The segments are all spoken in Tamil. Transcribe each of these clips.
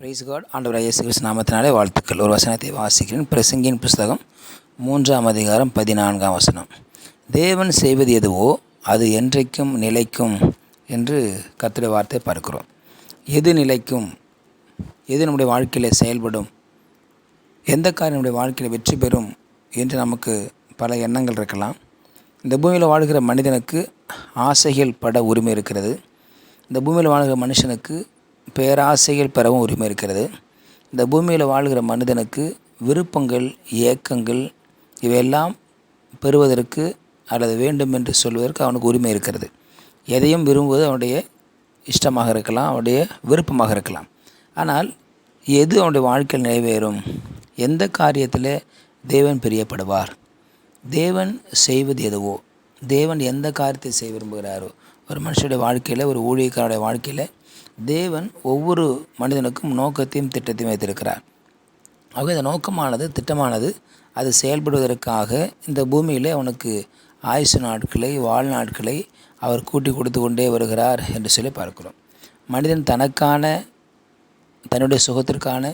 Price God. ஆண்டவராகிய இயேசு கிறிஸ்து நாமத்தினாலே வாழ்த்துக்கள். ஒரு வசனத்தை வாசிக்கிறேன். பிரசங்கியின் புஸ்தகம் 3ஆம் அதிகாரம் 14ஆம் வசனம். தேவன் செய்வது எதுவோ அது என்றைக்கும் நிலைக்கும் என்று கர்த்தருடைய வார்த்தை பார்க்கிறோம். எது நிலைக்கும், எது நம்முடைய வாழ்க்கையில் செயல்படும், எந்த காரியம் நம்முடைய வாழ்க்கையில் வெற்றி பெறும் என்று நமக்கு பல எண்ணங்கள் இருக்கலாம். இந்த பூமியில் வாழ்கிற மனிதனுக்கு ஆசைகள் பட உரிமை இருக்கிறது. இந்த பூமியில் வாழ்கிற மனுஷனுக்கு பேராசைகள் பெறவும் உரிமை இருக்கிறது. இந்த பூமியில் வாழ்கிற மனிதனுக்கு விருப்பங்கள், ஏக்கங்கள் இவையெல்லாம் பெறுவதற்கு அல்லது வேண்டும் என்று சொல்வதற்கு அவனுக்கு உரிமை இருக்கிறது. எதையும் விரும்புவது அவனுடைய இஷ்டமாக இருக்கலாம், அவனுடைய விருப்பமாக இருக்கலாம். ஆனால் எது அவனுடைய வாழ்க்கையில் நிறைவேறும், எந்த காரியத்தில் தேவன் பிரியப்படுவார், தேவன் செய்வது எதுவோ, தேவன் எந்த காரியத்தை செய்ய விரும்புகிறாரோ, ஒரு மனுஷனுடைய வாழ்க்கையில், ஒரு ஊழியக்காரனுடைய வாழ்க்கையில் தேவன் ஒவ்வொரு மனிதனுக்கும் நோக்கத்தையும் திட்டத்தையும் வைத்திருக்கிறார். ஆக இந்த நோக்கமானது, திட்டமானது அது செயல்படுவதற்காக இந்த பூமியில் அவனுக்கு ஆயுசு நாட்களை, வாழ்நாட்களை அவர் கூட்டி கொடுத்து கொண்டே வருகிறார் என்று சொல்லி பார்க்கிறோம். மனிதன் தனக்கான, தன்னுடைய சுகத்திற்கான,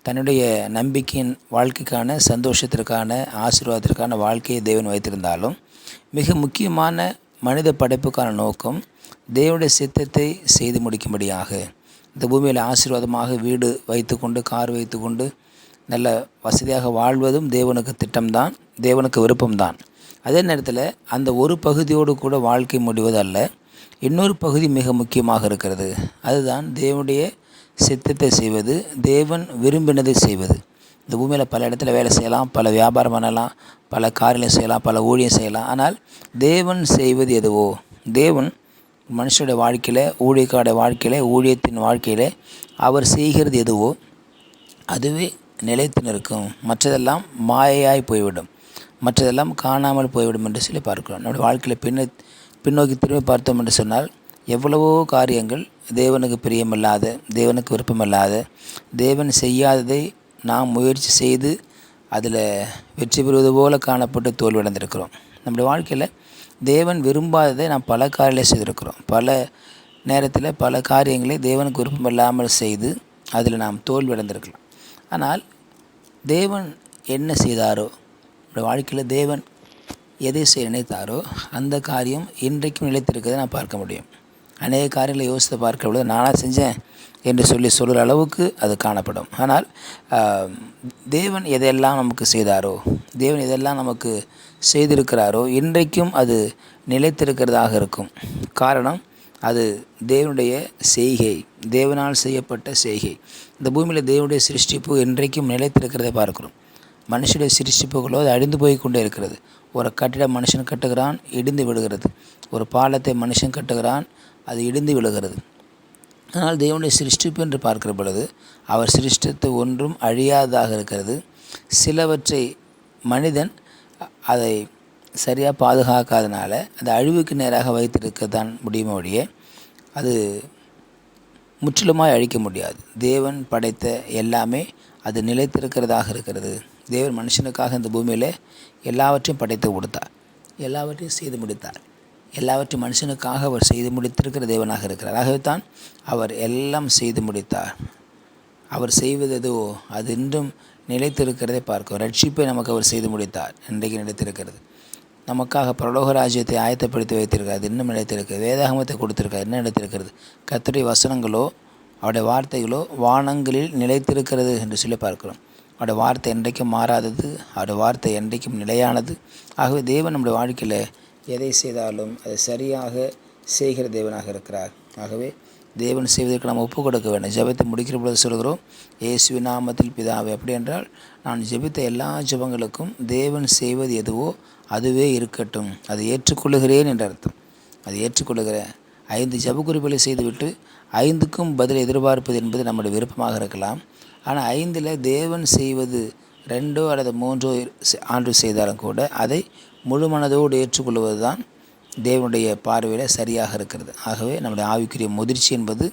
தன்னுடைய நம்பிக்கையின் வாழ்க்கைக்கான, சந்தோஷத்திற்கான, ஆசீர்வாதத்திற்கான வாழ்க்கையை தேவன் வைத்திருந்தாலும் மிக முக்கியமான மனித படைப்புக்கான நோக்கம் தேவனுடைய சித்தத்தை செய்து முடிக்கும்படியாக, இந்த பூமியில் ஆசீர்வாதமாக வீடு வைத்துக்கொண்டு, கார் வைத்துக்கொண்டு நல்ல வசதியாக வாழ்வதும் தேவனுக்கு திட்டம்தான், தேவனுக்கு விருப்பம்தான். அதே நேரத்தில் அந்த ஒரு பகுதியோடு கூட வாழ்க்கை முடிவது அல்ல, இன்னொரு பகுதி மிக முக்கியமாக இருக்கிறது. அதுதான் தேவனுடைய சித்தத்தை செய்வது, தேவன் விரும்பினதை செய்வது. இந்த பூமியில் பல இடத்துல வேலை செய்யலாம், பல வியாபாரம் பண்ணலாம், பல காரியம் செய்யலாம், பல ஊழியம் செய்யலாம். ஆனால் தேவன் செய்வது எதுவோ, தேவன் மனுஷனுடைய வாழ்க்கையில், ஊழியக்கார வாழ்க்கையில், ஊழியத்தின் வாழ்க்கையில் அவர் செய்கிறது எதுவோ அதுவே நிலைத்து நிற்கும். மற்றதெல்லாம் மாயையாய் போய்விடும், மற்றதெல்லாம் காணாமல் போய்விடும் என்று சொல்லி பார்க்கிறோம். நம்முடைய வாழ்க்கையில் பின்னோக்கி திரும்பி பார்த்தோம் என்று சொன்னால் எவ்வளவோ காரியங்கள் தேவனுக்கு பிரியமில்லாத, தேவனுக்கு விருப்பமில்லாத, தேவன் செய்யாததை நாம் முயற்சி செய்து அதில் வெற்றி பெறுவது போல காணப்பட்டு தோல்வியடைந்திருக்கிறோம். நம்முடைய வாழ்க்கையில் தேவன் விரும்பாததை நாம் பல காரியங்களை செய்திருக்கிறோம். பல நேரத்தில் பல காரியங்களை தேவனுக்கு விருப்பமில்லாமல் செய்து அதில் நாம் தோல்வியடைந்திருக்கலாம். ஆனால் தேவன் என்ன செய்தாரோ, நம்முடைய வாழ்க்கையில் தேவன் எதை செய்ய நினைத்தாரோ அந்த காரியம் இன்றைக்கும் நிலைத்திருக்கிறதை நான் பார்க்க முடியும். அநேக காரியங்களை யோசித்து பார்க்க பொழுது நானாக செஞ்சேன் என்று சொல்கிற அளவுக்கு அது காணப்படும். ஆனால் தேவன் எதையெல்லாம் நமக்கு செய்தாரோ, தேவன் எதெல்லாம் நமக்கு செய்திருக்கிறாரோ இன்றைக்கும் அது நிலைத்திருக்கிறதாக இருக்கும். காரணம், அது தேவனுடைய செய்கை, தேவனால் செய்யப்பட்ட செய்கை. இந்த பூமியில் தேவனுடைய சிருஷ்டிப்பு இன்றைக்கும் நிலைத்திருக்கிறதை பார்க்கிறோம். மனுஷனுடைய சிருஷ்டிப்புகளோ அது அழிந்து போய் கொண்டே இருக்கிறது. ஒரு கட்டிடம் மனுஷன் கட்டுகிறான், இடிந்து விடுகிறது. ஒரு பாலத்தை மனுஷன் கட்டுகிறான், அது இடிந்து விழுகிறது. ஆனால் தேவனுடைய சிருஷ்டிப்பு என்று பார்க்கிற பொழுது அவர் சிருஷ்டித்து ஒன்றும் அழியாததாக இருக்கிறது. சிலவற்றை மனிதன் அதை சரியாக பாதுகாக்காதனால அது அழிவுக்கு நேராக வைத்திருக்கத்தான் முடியுமே ஒழிய அது முற்றிலுமாய் அழிக்க முடியாது. தேவன் படைத்த எல்லாமே அது நிலைத்திருக்கிறதாக இருக்கிறது. தேவன் மனுஷனுக்காக இந்த பூமியில் எல்லாவற்றையும் படைத்து கொடுத்தார், எல்லாவற்றையும் செய்து முடித்தார். எல்லாவற்றையும் மனுஷனுக்காக அவர் செய்து முடித்திருக்கிற தேவனாக இருக்கிறார். ஆகவே தான் அவர் எல்லாம் செய்து முடித்தார். அவர் செய்வது எதுவோ அது இன்றும் நிலைத்திருக்கிறதை பார்க்கும். ரட்சிப்பை நமக்கு அவர் செய்து முடித்தார், இன்றைக்கு நிலைத்திருக்கிறது. நமக்காக பரலோக ராஜ்யத்தை ஆயத்தப்படுத்தி வைத்திருக்கிறார், அது இன்னும் நிலைத்திருக்கிறது. வேதாகமத்தை கொடுத்திருக்கார், என்ன நிலைத்திருக்கிறது. கர்த்தருடைய வசனங்களோ அவருடைய வார்த்தைகளோ வானங்களில் நிலைத்திருக்கிறது என்று சொல்லி பார்க்கிறோம். அவருடைய வார்த்தை என்றைக்கும் மாறாதது, அவருடைய வார்த்தை என்றைக்கும் நிலையானது. ஆகவே தேவன் நம்முடைய வாழ்க்கையில் எதை செய்தாலும் அதை சரியாக செய்கிற தேவனாக இருக்கிறார். ஆகவே தேவன் செய்வதற்கு நாம் ஒப்புக் கொடுக்க வேண்டும். ஜெபத்தை முடிக்கிற பொழுது சொல்கிறோம், இயேசுவின் நாமத்தில் பிதாவே. அப்படி என்றால் நான் ஜெபித்த எல்லா ஜெபங்களுக்கும் தேவன் செய்வது எதுவோ அதுவே இருக்கட்டும், அதை ஏற்றுக்கொள்ளுகிறேன் என்ற அர்த்தம். அதை ஏற்றுக்கொள்ளுகிற 5 ஜெப குறிப்புகளை செய்துவிட்டு 5க்கும் பதில் எதிர்பார்ப்பது என்பது நம்முடைய விருப்பமாக இருக்கலாம். ஆனால் 5இல் தேவன் செய்வது 2 அல்லது 3 ஆண்டு செய்தாலும் கூட அதை முழு மனதோடு ஏற்றுக்கொள்வது தான் தேவனுடைய பார்வையில் சரியாக இருக்கிறது. ஆகவே நம்முடைய ஆவிக்குரிய முதிர்ச்சி என்பது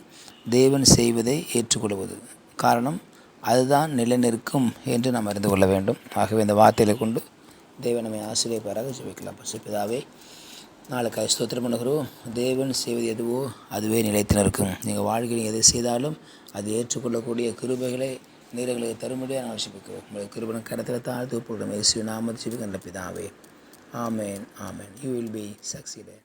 தேவன் செய்வதை ஏற்றுக்கொள்வது. காரணம், அதுதான் நிலைநிற்கும் என்று நாம் அறிந்து கொள்ள வேண்டும். ஆகவே இந்த வார்த்தைகளை கொண்டு தேவன் நம்மை ஆசீர்வதிப்பாராக. ஜெபிக்கலாம். பிதாவே, நாளுக்காய் ஸ்தோத்திரம் பண்ணுகிறோம். தேவன் செய்வது எதுவோ அதுவே நிலைத்து நிற்கும். நீங்கள் வாழ்க்கையில் எதை செய்தாலும் அது ஏற்றுக்கொள்ளக்கூடிய கிருபைகளை நீரங்களுக்கு தரும்படியாக நான் ஆசிப்பிக்கிறோம். உங்கள் கிருபையின் கரத்தில் தாழ்த்து போடுறோம். இயேசுவின் நாமத்தில் ஜெபிக்கிறேன் நல்ல பிதாவே. ஆமென். ஆமென். You will be succeeded.